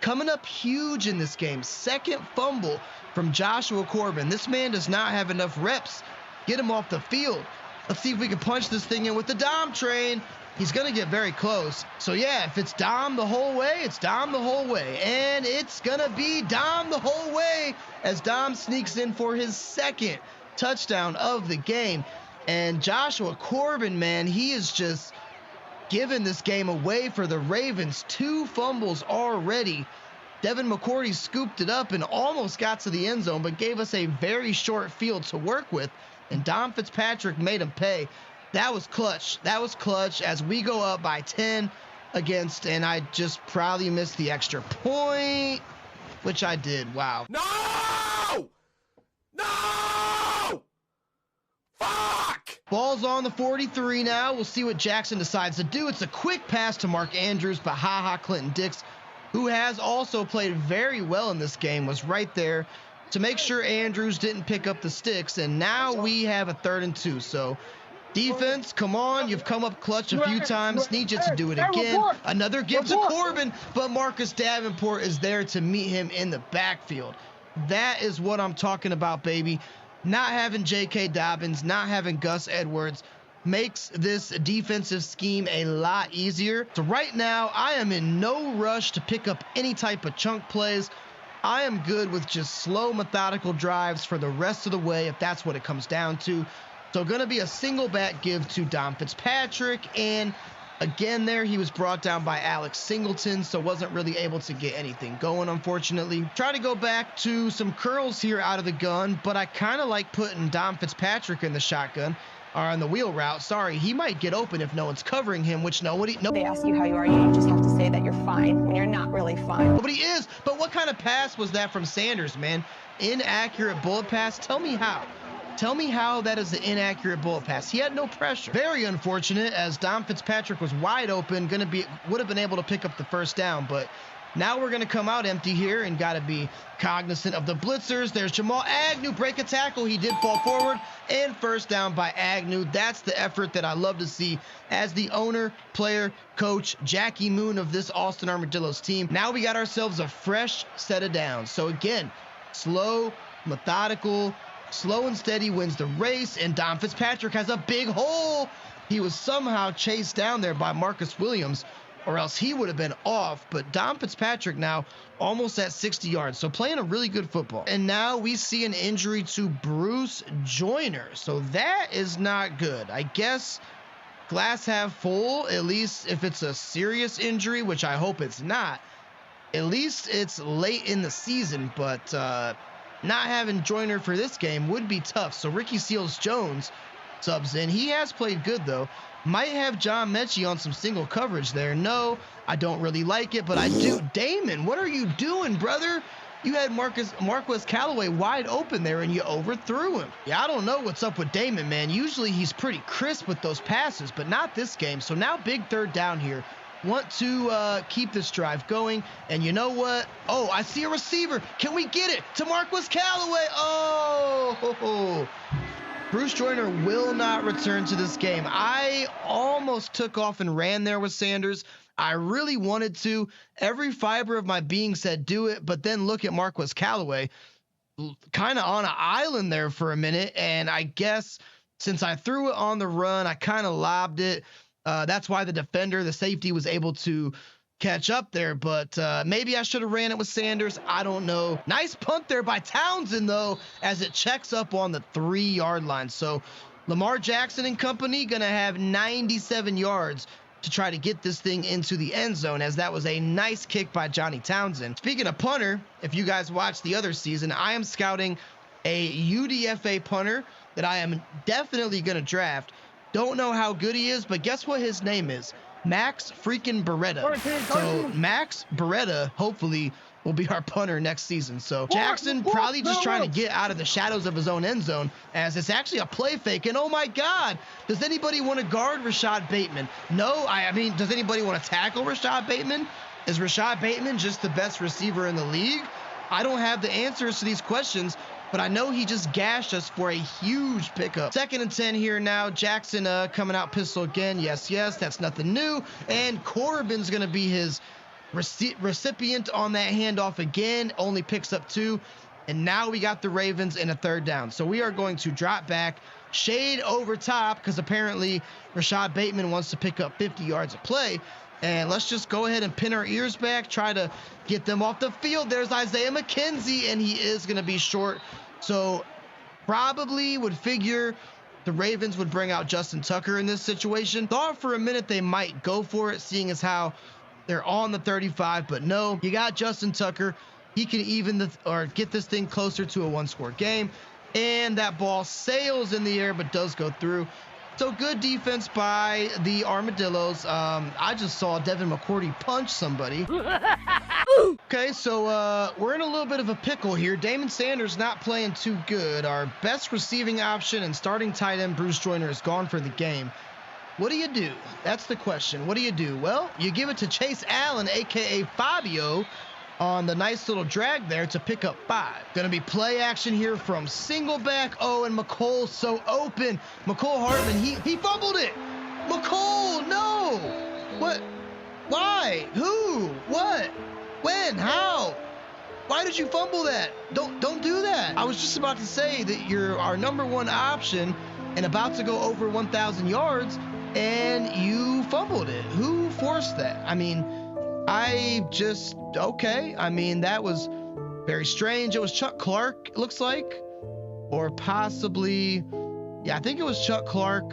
coming up huge in this game. 2nd fumble from Joshua Corbin. This man does not have enough reps. Get him off the field. Let's see if we can punch this thing in with the Dom train. He's going to get very close. So, yeah, if it's Dom the whole way, it's Dom the whole way. And it's going to be Dom the whole way as Dom sneaks in for his 2nd touchdown of the game. And Joshua Corbin, man, he is just giving this game away for the Ravens. 2 fumbles already. Devin McCourty scooped it up and almost got to the end zone, but gave us a very short field to work with. And Dom Fitzpatrick made him pay. That was clutch. That was clutch as we go up by 10 against, and I just proudly missed the extra point, which I did. Wow. No! No! Ball's on the 43 now. We'll see what Jackson decides to do. It's a quick pass to Mark Andrews, but Clinton Dix, who has also played very well in this game, was right there to make sure Andrews didn't pick up the sticks. And now we have a 3rd and 2. So defense, come on. You've come up clutch a few times. Need you to do it again. Another give to Corbin, but Marcus Davenport is there to meet him in the backfield. That is what I'm talking about, baby. Not having J.K. Dobbins, not having Gus Edwards makes this defensive scheme a lot easier. So right now, I am in no rush to pick up any type of chunk plays. I am good with just slow, methodical drives for the rest of the way, if that's what it comes down to. So going to be a single back give to Dom Fitzpatrick, and again there he was brought down by Alex Singleton, so wasn't really able to get anything going, unfortunately. Try to go back to some curls here out of the gun, but I kind of like putting Dom Fitzpatrick in the shotgun, or on the wheel route. Sorry, he might get open if no one's covering him, which nobody. They ask you how you are, you just have to say that you're fine when you're not really fine. Nobody is. But what kind of pass was that from Sanders, man? Inaccurate bullet pass? Tell me how. Tell me how that is an inaccurate bullet pass. He had no pressure. Very unfortunate, as Dom Fitzpatrick was wide open, would have been able to pick up the first down, but now we're going to come out empty here and got to be cognizant of the blitzers. There's Jamal Agnew, break a tackle. He did fall forward, and first down by Agnew. That's the effort that I love to see as the owner, player, coach, Jackie Moon of this Austin Armadillos team. Now we got ourselves a fresh set of downs. So again, slow, methodical, slow and steady wins the race, and Dom Fitzpatrick has a big hole. He was somehow chased down there by Marcus Williams, or else he would have been off. But Dom Fitzpatrick now almost at 60 yards, so playing a really good football. And now we see an injury to Bruce Joyner, so that is not good. I guess glass half full, at least if it's a serious injury, which I hope it's not. At least it's late in the season, but not having Joyner for this game would be tough. So Ricky Seals-Jones subs in. He has played good, though. Might have John Mechie on some single coverage there. No, I don't really like it, but I do. Damon, what are you doing, brother? You had Marquez Callaway wide open there, and you overthrew him. Yeah, I don't know what's up with Damon, man. Usually he's pretty crisp with those passes, but not this game. So now big 3rd down here. Want to keep this drive going, and you know what? Oh, I see a receiver. Can we get it to Marquez Callaway? Oh, Bruce Joyner will not return to this game. I almost took off and ran there with Sanders. I really wanted to. Every fiber of my being said do it, but then look at Marquez Callaway, kind of on an island there for a minute, and I guess since I threw it on the run, I kind of lobbed it. That's why the defender, the safety, was able to catch up there, but maybe I should have ran it with Sanders. I don't know. Nice punt there by Townsend, though, as it checks up on the 3-yard line. So Lamar Jackson and company going to have 97 yards to try to get this thing into the end zone, as that was a nice kick by Johnny Townsend. Speaking of punter, if you guys watched the other season, I am scouting a UDFA punter that I am definitely going to draft. Don't know how good he is, but guess what his name is? Max freaking Beretta. So Max Beretta, hopefully, will be our punter next season. So Jackson probably just trying to get out of the shadows of his own end zone, as it's actually a play fake. And oh my God, does anybody want to guard Rashad Bateman? No, I mean, does anybody want to tackle Rashad Bateman? Is Rashad Bateman just the best receiver in the league? I don't have the answers to these questions, but I know he just gashed us for a huge pickup. 2nd and 10 here now. Jackson coming out pistol again. Yes, that's nothing new. And Corbin's going to be his recipient on that handoff again. Only picks up 2. And now we got the Ravens in a 3rd down. So we are going to drop back, shade over top, because apparently Rashad Bateman wants to pick up 50 yards of play. And let's just go ahead and pin our ears back, try to get them off the field. There's Isaiah McKenzie, and he is going to be short. So probably would figure the Ravens would bring out Justin Tucker in this situation. Thought for a minute they might go for it, seeing as how they're on the 35, but no, you got Justin Tucker. He can even or get this thing closer to a 1-score game. And that ball sails in the air, but does go through. So good defense by the Armadillos. I just saw Devin McCourty punch somebody. Okay, so we're in a little bit of a pickle here. Damon Sanders not playing too good. Our best receiving option and starting tight end Bruce Joyner is gone for the game. What do you do? That's the question. What do you do? Well, you give it to Chase Allen, a.k.a. Fabio, on the nice little drag there to pick up 5. Gonna be play action here from single back. Oh, and McColl's so open. McCole Hartman, he fumbled it. McCole, no. What? Why? Who? What? When? How? Why did you fumble that? Don't do that. I was just about to say that you're our number 1 option and about to go over 1,000 yards, and you fumbled it. Who forced that? I mean, okay. I mean, that was very strange. It was Chuck Clark, it looks like, or possibly, yeah, I think it was Chuck Clark.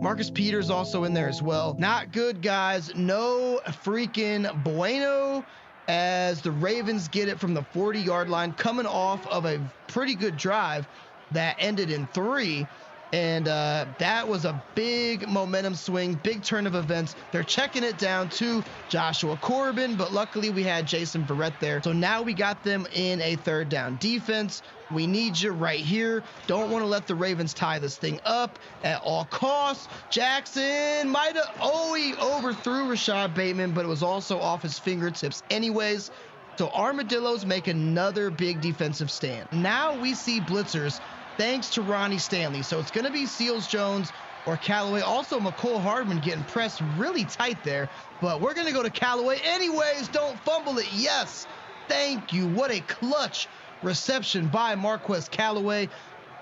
Marcus Peters also in there as well. Not good, guys. No freaking bueno, as the Ravens get it from the 40-yard line, coming off of a pretty good drive that ended in 3. And that was a big momentum swing, big turn of events. They're checking it down to Joshua Corbin, but luckily we had Jason Verrett there. So now we got them in a 3rd down defense. We need you right here. Don't want to let the Ravens tie this thing up at all costs. Jackson might have, he overthrew Rashad Bateman, but it was also off his fingertips anyways. So Armadillos make another big defensive stand. Now we see blitzers, thanks to Ronnie Stanley. So it's going to be Seals Jones or Callaway. Also, McCole Hardman getting pressed really tight there. But we're going to go to Callaway anyways. Don't fumble it. Yes. Thank you. What a clutch reception by Marquez Callaway.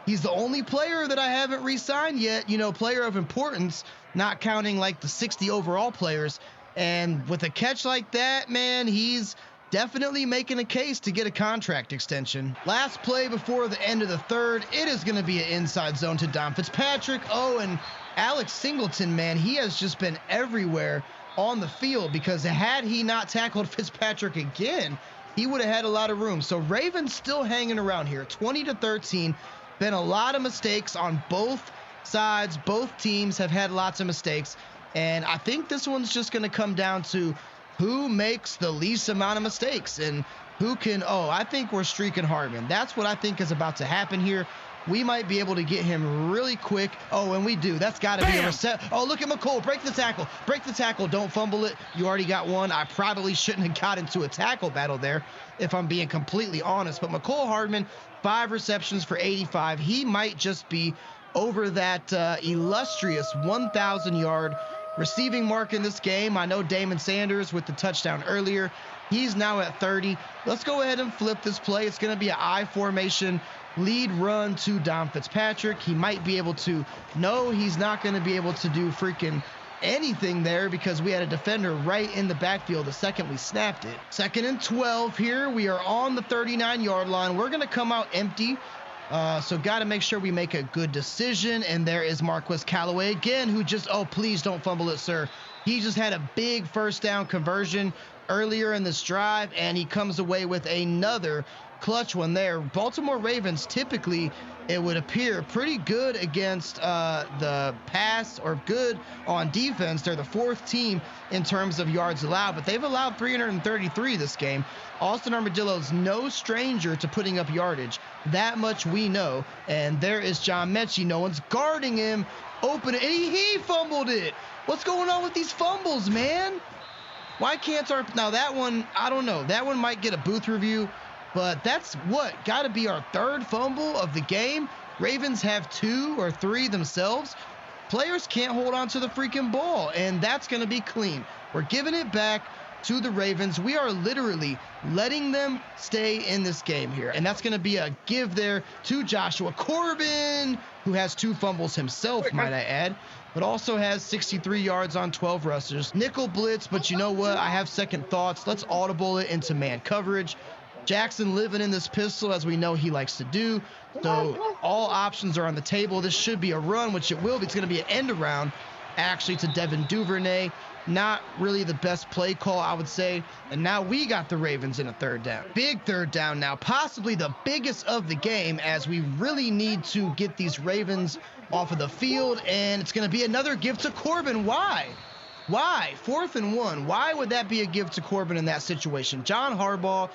He's the only player that I haven't re-signed yet. You know, player of importance, not counting like the 60 overall players. And with a catch like that, man, he's definitely making a case to get a contract extension. Last play before the end of the 3rd. It is going to be an inside zone to Don Fitzpatrick. Oh, and Alex Singleton, man, he has just been everywhere on the field, because had he not tackled Fitzpatrick again, he would have had a lot of room. So Ravens still hanging around here, 20-13. Been a lot of mistakes on both sides. Both teams have had lots of mistakes. And I think this one's just going to come down to who makes the least amount of mistakes and who can, I think we're streaking Hardman. That's what I think is about to happen here. We might be able to get him really quick. Oh, and we do. That's got to be a reset. Oh, look at McCole. Break the tackle. Break the tackle. Don't fumble it. You already got one. I probably shouldn't have got into a tackle battle there, if I'm being completely honest. But McCole Hardman, 5 receptions for 85. He might just be over that illustrious 1,000-yard receiving mark in this game. I know Damon Sanders with the touchdown earlier. He's now at 30. Let's go ahead and flip this play. It's going to be an I formation lead run to Don Fitzpatrick. He might be able to. No, he's not going to be able to do freaking anything there, because we had a defender right in the backfield the second we snapped it. 2nd and 12 here. We are on the 39-yard line. We're going to come out empty. So got to make sure we make a good decision. And there is Marquez Callaway again, who just, please don't fumble it, sir. He just had a big 1st down conversion earlier in this drive, and he comes away with another clutch one there. Baltimore Ravens, typically, it would appear pretty good against the pass, or good on defense. They're the 4th team in terms of yards allowed, but they've allowed 333 this game. Austin Armadillo's no stranger to putting up yardage. That much we know. And there is John Mechie. No one's guarding him. Open it. And he fumbled it. What's going on with these fumbles, man? Why can't now that one, I don't know. That one might get a booth review, but that's got to be our 3rd fumble of the game. Ravens have 2 or 3 themselves. Players can't hold on to the freaking ball, and that's going to be clean. We're giving it back to the Ravens. We are literally letting them stay in this game here, and that's going to be a give there to Joshua Corbin, who has 2 fumbles himself, might I add, but also has 63 yards on 12 rushes. Nickel blitz, but you know what? I have second thoughts. Let's audible it into man coverage. Jackson living in this pistol, as we know he likes to do. So all options are on the table. This should be a run, which it will be. It's going to be an end around. actually to Devin Duvernay. Not really the best play call, I would say. And now we got the Ravens in a third down. Big third down now, possibly the biggest of the game, as we really need to get these Ravens off of the field. And it's going to be another give to Corbin. Why? 4th and 1. Why would that be a give to Corbin in that situation? John Harbaugh,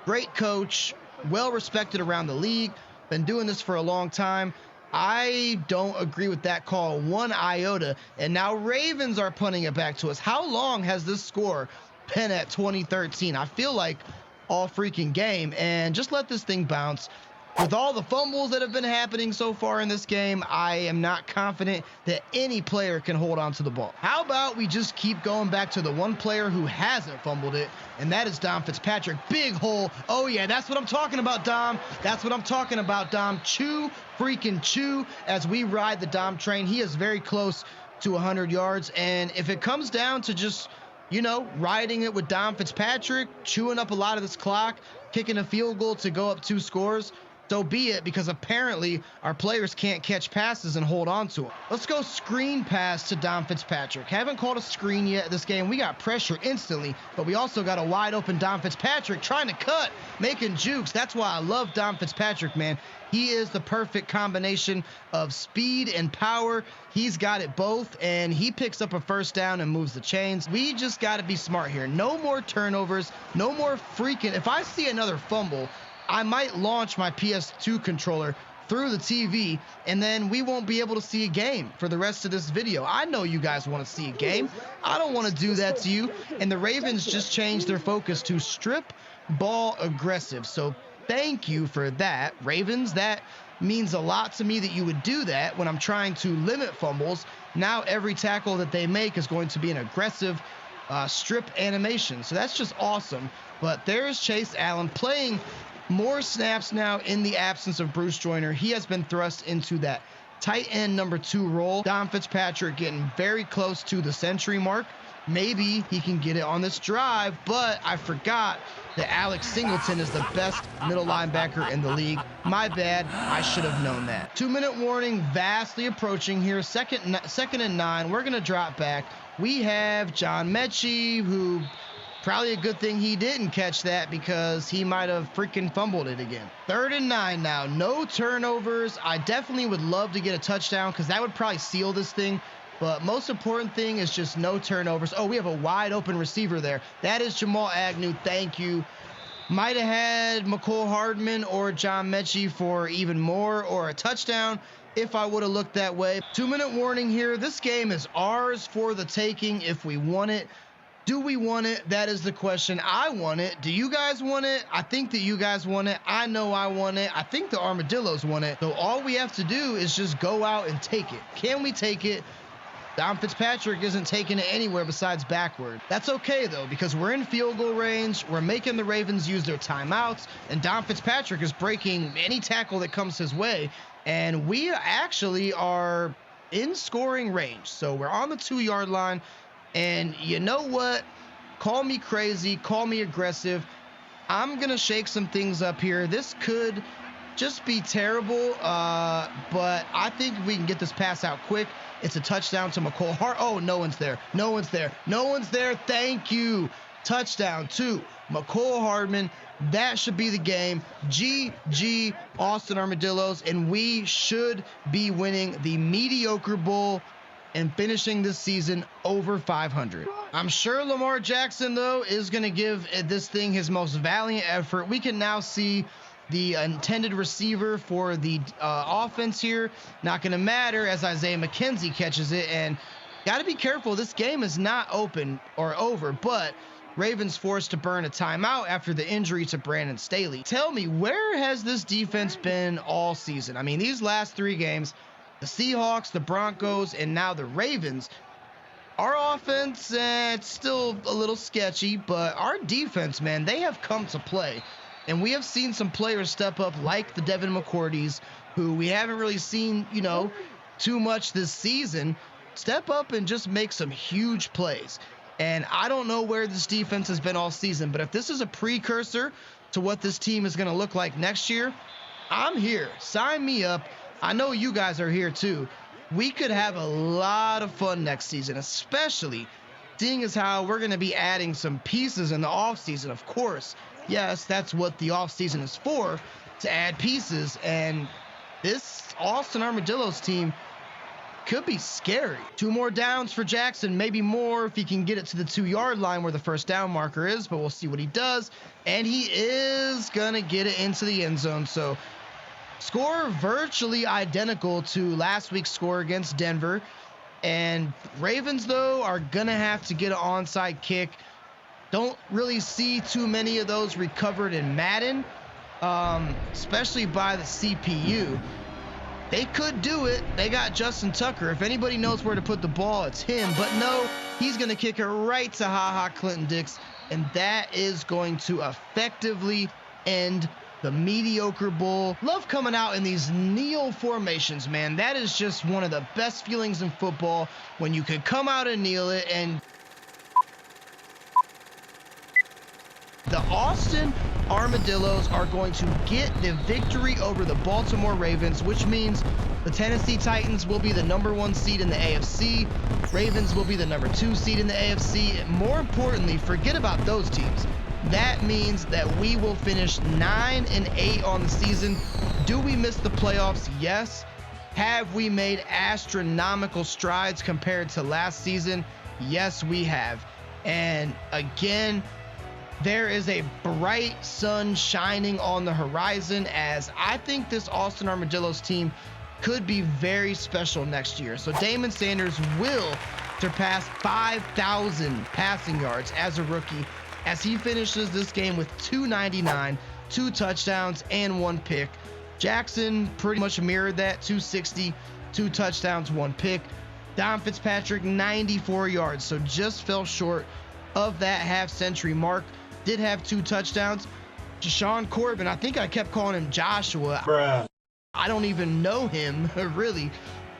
great coach, well respected around the league, been doing this for a long time. I don't agree with that call one iota. And now Ravens are punting it back to us. How long has this score been at 2013? I feel like all freaking game. And just let this thing bounce. With all the fumbles that have been happening so far in this game, I am not confident that any player can hold on to the ball. How about we just keep going back to the one player who hasn't fumbled it, and that is Dom Fitzpatrick. Big hole. Oh, yeah, that's what I'm talking about, Dom. That's what I'm talking about, Dom. Freaking chew as we ride the Dom train. He is very close to 100 yards, and if it comes down to just, riding it with Dom Fitzpatrick, chewing up a lot of this clock, kicking a field goal to go up 2 scores, so be it, because apparently our players can't catch passes and hold on to them. Let's go screen pass to Dom Fitzpatrick. Haven't called a screen yet this game. We got pressure instantly, but we also got a wide open Dom Fitzpatrick trying to cut, making jukes. That's why I love Dom Fitzpatrick, man. He is the perfect combination of speed and power. He's got it both, and he picks up a first down and moves the chains. We just got to be smart here. No more turnovers, no more freaking. If I see another fumble, I might launch my PS2 controller through the TV, and then we won't be able to see a game for the rest of this video. I know you guys want to see a game. I don't want to do that to you. And the Ravens just changed their focus to strip ball aggressive. So thank you for that, Ravens. That means a lot to me that you would do that when I'm trying to limit fumbles. Now every tackle that they make is going to be an aggressive strip animation. So that's just awesome. But there's Chase Allen playing more snaps now in the absence of Bruce Joyner. He has been thrust into that tight end number 2 role. Dom Fitzpatrick getting very close to the century mark. Maybe he can get it on this drive, but I forgot that Alex Singleton is the best middle linebacker in the league. My bad. I should have known that. 2-minute warning vastly approaching here. Second and 9. We're going to drop back. We have John Mechie, who probably a good thing he didn't catch that, because he might have freaking fumbled it again. 3rd and 9 now. No turnovers. I definitely would love to get a touchdown, because that would probably seal this thing. But most important thing is just no turnovers. Oh, we have a wide open receiver there. That is Jamal Agnew. Thank you. Might have had McCole Hardman or John Mechie for even more, or a touchdown if I would have looked that way. 2-minute warning here. This game is ours for the taking if we want it. Do we want it? That is the question. I want it. Do you guys want it? I think that you guys want it. I know I want it. I think the Armadillos want it. So all we have to do is just go out and take it. Can we take it? Dom Fitzpatrick isn't taking it anywhere besides backward. That's okay, though, because we're in field goal range. We're making the Ravens use their timeouts, and Dom Fitzpatrick is breaking any tackle that comes his way. And we actually are in scoring range. So we're on the 2-yard line. And you know what? Call me crazy. Call me aggressive. I'm going to shake some things up here. This could just be terrible, but I think we can get this pass out quick. It's a touchdown to McCole Hart. Oh, no one's there. No one's there. No one's there. Thank you. Touchdown to McCole Hardman. That should be the game. GG, Austin Armadillos. And we should be winning the Mediocre Bowl and finishing this season over 500. I'm sure Lamar Jackson, though, is going to give this thing his most valiant effort. We can now see the intended receiver for the offense here. Not going to matter as Isaiah McKenzie catches it. And got to be careful. This game is not open or over, but Ravens forced to burn a timeout after the injury to Brandon Staley. Tell me, where has this defense been all season? I mean, these last 3 games, the Seahawks, the Broncos, and now the Ravens. Our offense, it's still a little sketchy, but our defense, man, they have come to play. And we have seen some players step up like the Devin McCourties, who we haven't really seen, too much this season, step up and just make some huge plays. And I don't know where this defense has been all season, but if this is a precursor to what this team is going to look like next year, I'm here. Sign me up. I know you guys are here too. we could have a lot of fun next season, especially seeing as how we're going to be adding some pieces in the offseason. Of course, yes, that's what the offseason is for, to add pieces. And this Austin Armadillos team could be scary. 2 more downs for Jackson, maybe more if he can get it to the 2-yard line where the first down marker is, but we'll see what he does. And he is going to get it into the end zone. So score virtually identical to last week's score against Denver. And Ravens, though, are going to have to get an onside kick. Don't really see too many of those recovered in Madden, especially by the CPU. They could do it. They got Justin Tucker. If anybody knows where to put the ball, it's him. But no, he's going to kick it right to HaHa Clinton-Dix, and that is going to effectively end the Mediocre Bowl. Love coming out in these kneel formations, man. That is just one of the best feelings in football, when you can come out and kneel it. And the Austin Armadillos are going to get the victory over the Baltimore Ravens, which means the Tennessee Titans will be the #1 seed in the AFC. Ravens will be the #2 seed in the AFC. More importantly, forget about those teams. That means that we will finish 9-8 on the season. Do we miss the playoffs? Yes. Have we made astronomical strides compared to last season? Yes, we have. And again, there is a bright sun shining on the horizon, as I think this Austin Armadillos team could be very special next year. So Damon Sanders will surpass 5,000 passing yards as a rookie, as he finishes this game with 299, 2 touchdowns, and 1 pick. Jackson pretty much mirrored that, 260, 2 touchdowns, 1 pick. Don Fitzpatrick, 94 yards, so just fell short of that half-century mark. Did have 2 touchdowns. Jashawn Corbin, I think I kept calling him Joshua. Bruh. I don't even know him, really.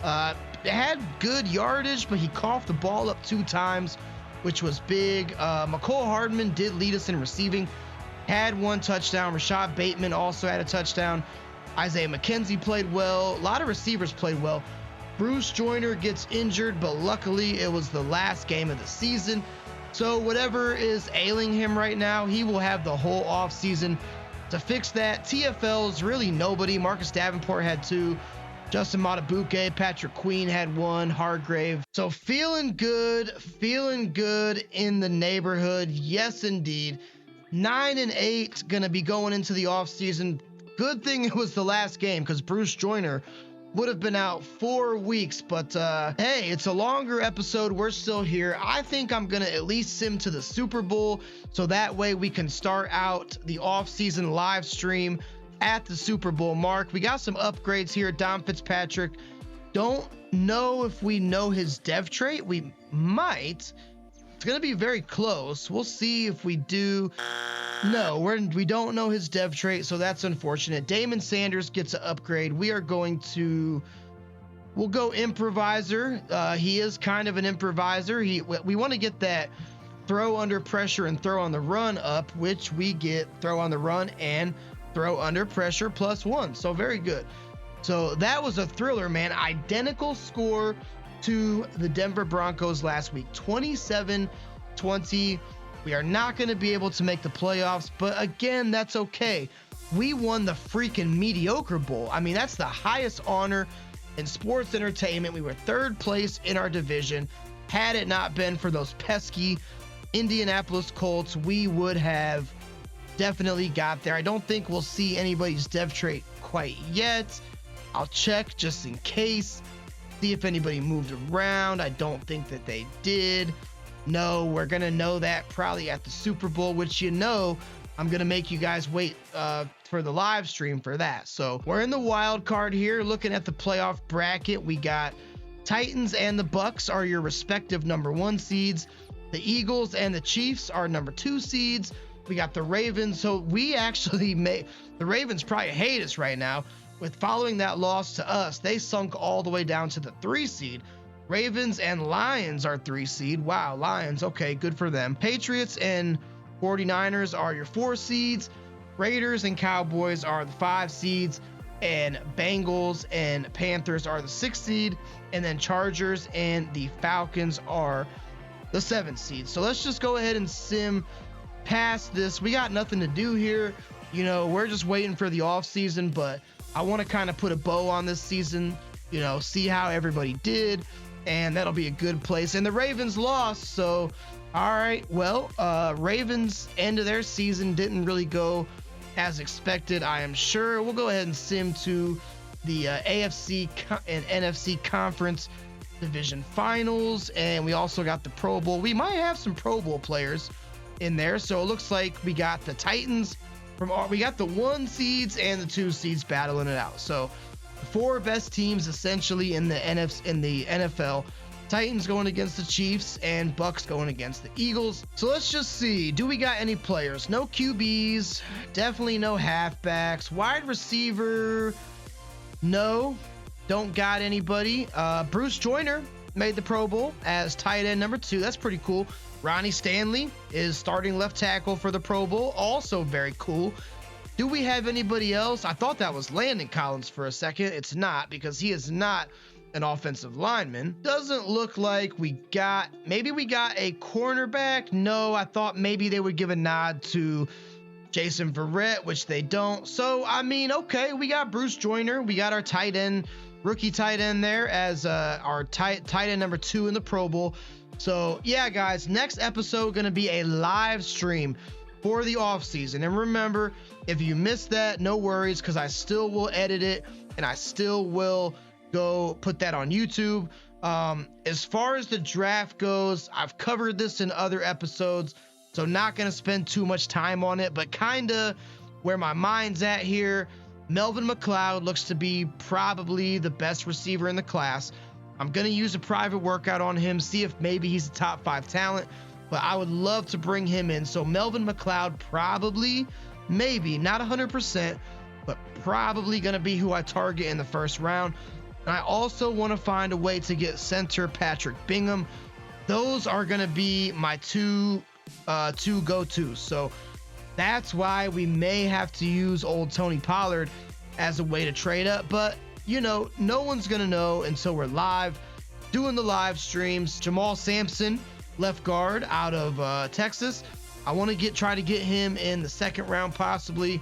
Had good yardage, but he coughed the ball up 2 times, which was big. McCole Hardman did lead us in receiving. Had 1 touchdown. Rashad Bateman also had a touchdown. Isaiah McKenzie played well. A lot of receivers played well. Bruce Joyner gets injured, but luckily it was the last game of the season. So whatever is ailing him right now, he will have the whole offseason to fix that. TFL is really nobody. Marcus Davenport had 2. Justin Matabuke, Patrick Queen had 1. Hargrave. So feeling good in the neighborhood. Yes, indeed. 9-8, gonna be going into the offseason. Good thing it was the last game, because Bruce Joyner would have been out 4 weeks, but hey, it's a longer episode. We're still here. I think I'm gonna at least sim to the Super Bowl, so that way we can start out the off-season live stream at the Super Bowl mark. We got some upgrades here. Don Fitzpatrick, don't know if we know his dev trait. We might. It's gonna be very close. We'll see if we do. No, we don't know his dev trait, so that's unfortunate. Damon Sanders gets an upgrade. We'll go improviser. He is kind of an improviser. We want to get that throw under pressure and throw on the run up, which we get throw on the run and throw under pressure +1. So very good. So that was a thriller, man. Identical score to the Denver Broncos last week, 27-20. We are not going to be able to make the playoffs, but again, that's okay. We won the freaking Mediocre Bowl. I mean, that's the highest honor in sports entertainment. We were 3rd place in our division. Had it not been for those pesky Indianapolis Colts, we would have definitely got there. I don't think we'll see anybody's dev trait quite yet. I'll check just in case, see if anybody moved around. I don't think that they did. No, we're going to know that probably at the Super Bowl, which I'm going to make you guys wait for the live stream for that. So we're in the wild card here, looking at the playoff bracket. We got Titans and the Bucks are your respective #1 seeds. The Eagles and the Chiefs are #2 seeds. We got the Ravens. So we actually the Ravens probably hate us right now. With following that loss to us, they sunk all the way down to the 3 seed. Ravens and Lions are 3 seed. Wow, Lions. Okay, good for them. Patriots and 49ers are your 4 seeds. Raiders and Cowboys are the 5 seeds. and Bengals and Panthers are the 6th seed, and then Chargers and the Falcons are the 7th seed. So let's just go ahead and sim past this. We got nothing to do here. You know, we're just waiting for the off season, but I want to kind of put a bow on this season, you know, see how everybody did, and that'll be a good place. And the Ravens lost, so all right, well, Ravens end of their season didn't really go as expected, I am sure. We'll go ahead and sim to the AFC and NFC conference division finals, and we also got the Pro Bowl. We might have some Pro Bowl players in there, so it looks like we got the Titans we got the 1 seeds and the 2 seeds battling it out. So the 4 best teams essentially in the NFL. Titans going against the Chiefs and Bucks going against the Eagles. So let's just see, do we got any players? No QBs, definitely no halfbacks. Wide receiver, no, don't got anybody. Bruce Joyner made the Pro Bowl as tight end number 2. That's pretty cool. Ronnie Stanley is starting left tackle for the Pro Bowl. Also very cool. Do we have anybody else? I thought that was Landon Collins for a second. It's not, because he is not an offensive lineman. Doesn't look like we got, maybe we got a cornerback. No, I thought maybe they would give a nod to Jason Verrett, which they don't. So, I mean, okay, we got Bruce Joyner. We got our tight end, rookie tight end there as our tight end number 2 in the Pro Bowl. So yeah, guys, next episode going to be a live stream for the off season. And remember, if you missed that, no worries, because I still will edit it and I still will go put that on YouTube. As far as the draft goes, I've covered this in other episodes, so not going to spend too much time on it, but kind of where my mind's at here. Melvin McLeod looks to be probably the best receiver in the class. I'm going to use a private workout on him, see if maybe he's a top 5 talent, but I would love to bring him in. So Melvin McLeod probably, maybe, not 100%, but probably going to be who I target in the first round. And I also want to find a way to get center Patrick Bingham. Those are going to be my two go-tos. So that's why we may have to use old Tony Pollard as a way to trade up, but you know, no one's going to know until we're live doing the live streams. Jamal Sampson, left guard out of Texas. I want to try to get him in the 2nd round, possibly.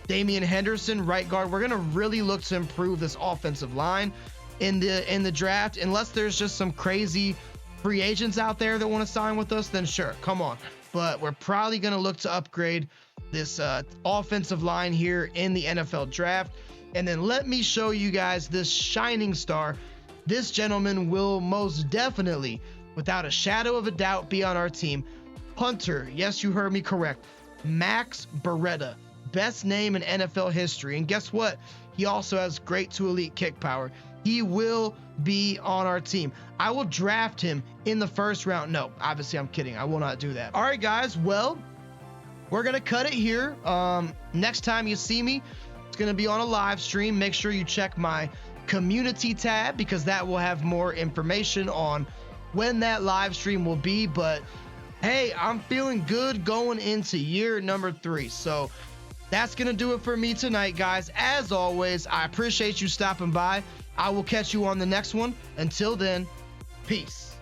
Damian Henderson, right guard. We're going to really look to improve this offensive line in the draft. Unless there's just some crazy free agents out there that want to sign with us, then sure, come on. But we're probably going to look to upgrade this offensive line here in the NFL draft. And then let me show you guys this shining star. This gentleman will most definitely, without a shadow of a doubt, be on our team. Punter, yes, you heard me correct. Max Beretta, best name in NFL history. And guess what? He also has great to elite kick power. He will be on our team. I will draft him in the 1st round. No, obviously I'm kidding. I will not do that. All right, guys. Well, we're going to cut it here. Next time you see me, it's going to be on a live stream. Make sure you check my community tab, because that will have more information on when that live stream will be. But hey, I'm feeling good going into year number 3. So that's going to do it for me tonight, guys. As always, I appreciate you stopping by. I will catch you on the next one. Until then, peace.